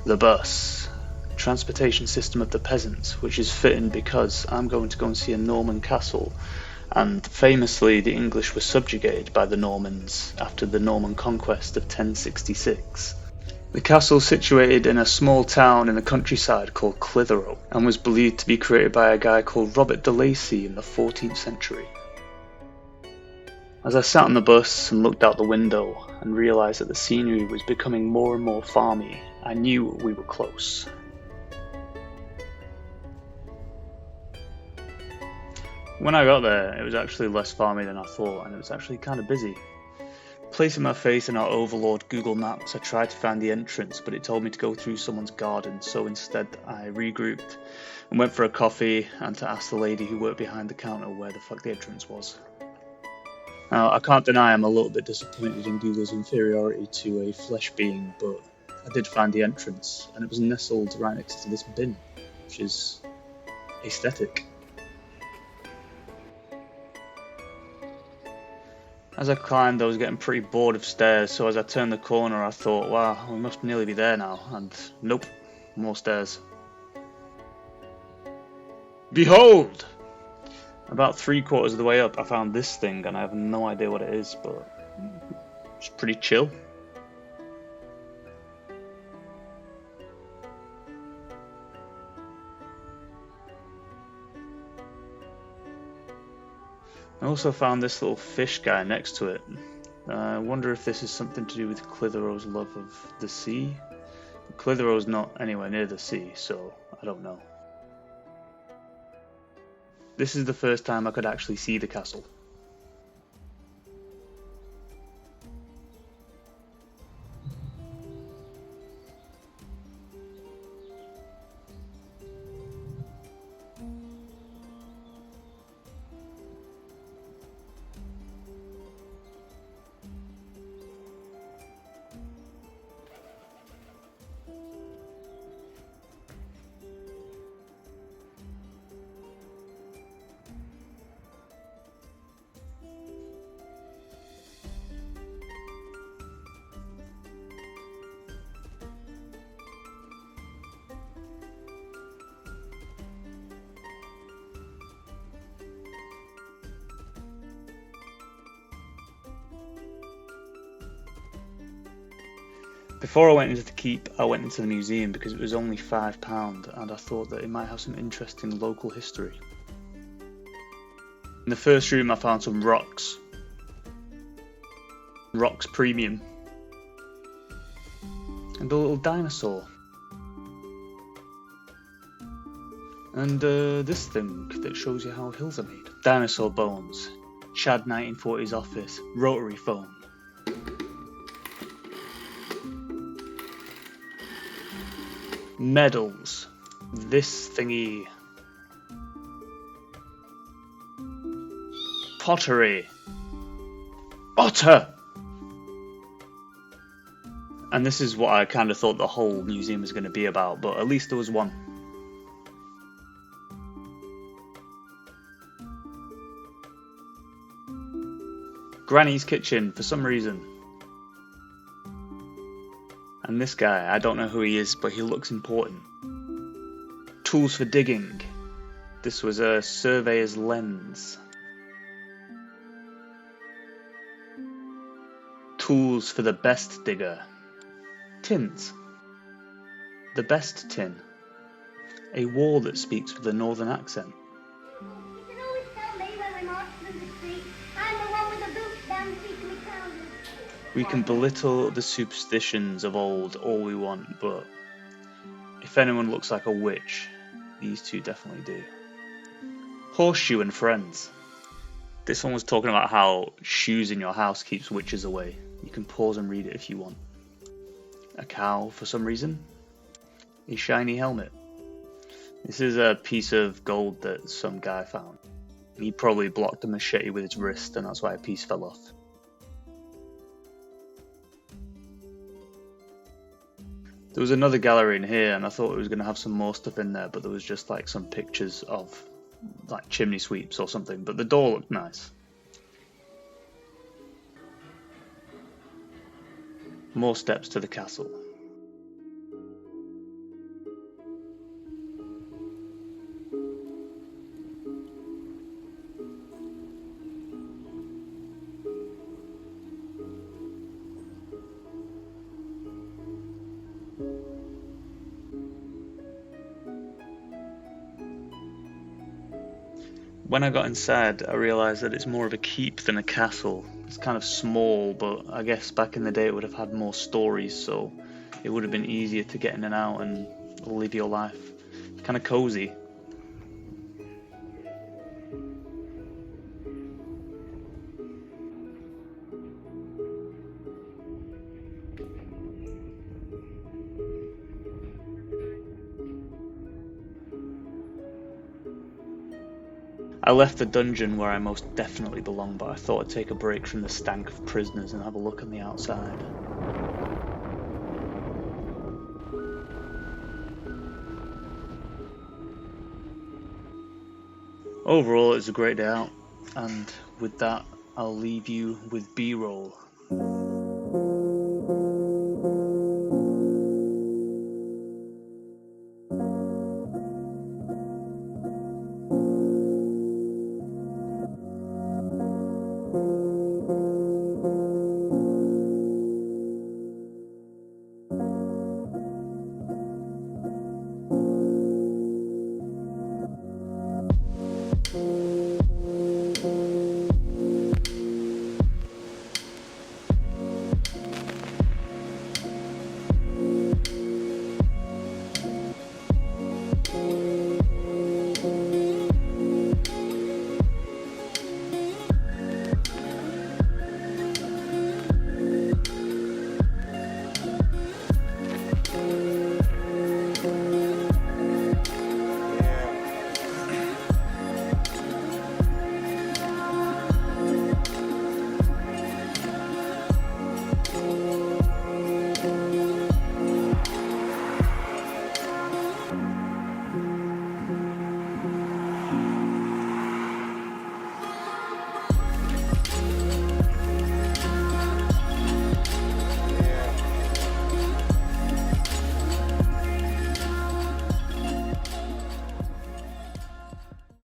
The bus. Transportation system of the peasants, which is fitting because I'm going to go and see a Norman castle, and famously the English were subjugated by the Normans after the Norman conquest of 1066. The castle is situated in a small town in the countryside called Clitheroe, and was believed to be created by a guy called Robert de Lacy in the 14th century. As I sat on the bus and looked out the window and realised that the scenery was becoming more and more farmy, I knew we were close. When I got there, it was actually less farmy than I thought, and it was actually kind of busy. Placing my face in our overlord Google Maps, I tried to find the entrance, but it told me to go through someone's garden, so instead I regrouped and went for a coffee and to ask the lady who worked behind the counter where the fuck the entrance was. Now, I can't deny I'm a little bit disappointed in Google's inferiority to a flesh being, but I did find the entrance, and it was nestled right next to this bin, which is aesthetic. As I climbed, I was getting pretty bored of stairs, so as I turned the corner, I thought, wow, we must nearly be there now, and nope, more stairs. Behold! About 3/4 of the way up, I found this thing, and I have no idea what it is, but it's pretty chill. I also found this little fish guy next to it. I wonder if this is something to do with Clitheroe's love of the sea. Clitheroe's not anywhere near the sea, so I don't know. This is the first time I could actually see the castle. Before I went into the keep, I went into the museum because it was only £5 and I thought that it might have some interesting local history. In the first room I found some rocks. Rocks Premium. And a little dinosaur. And this thing that shows you how hills are made. Dinosaur bones. Chad 1940's office. Rotary phone. Medals. This thingy. Pottery. Otter! And this is what I kind of thought the whole museum was going to be about, but at least there was one. Granny's kitchen, for some reason. And this guy, I don't know who he is, but he looks important. Tools for digging. This was a surveyor's lens. Tools for the best digger. Tins. The best tin. A wall that speaks with a northern accent. You can always tell me when we're marching in the street. I'm the one with the boots down the seat of my trousers. We can belittle the superstitions of old all we want, but if anyone looks like a witch, these two definitely do. Horseshoe and Friends. This one was talking about how shoes in your house keeps witches away. You can pause and read it if you want. A cow for some reason. A shiny helmet. This is a piece of gold that some guy found. He probably blocked a machete with his wrist and that's why a piece fell off. There was another gallery in here and I thought it was going to have some more stuff in there, but there was just like some pictures of like chimney sweeps or something, but the door looked nice. More steps to the castle. When I got inside, I realised that it's more of a keep than a castle. It's kind of small, but I guess back in the day it would have had more stories, so it would have been easier to get in and out and live your life. Kind of cozy. I left the dungeon where I most definitely belong, but I thought I'd take a break from the stank of prisoners and have a look on the outside. Overall, it was a great day out, and with that, I'll leave you with B-roll.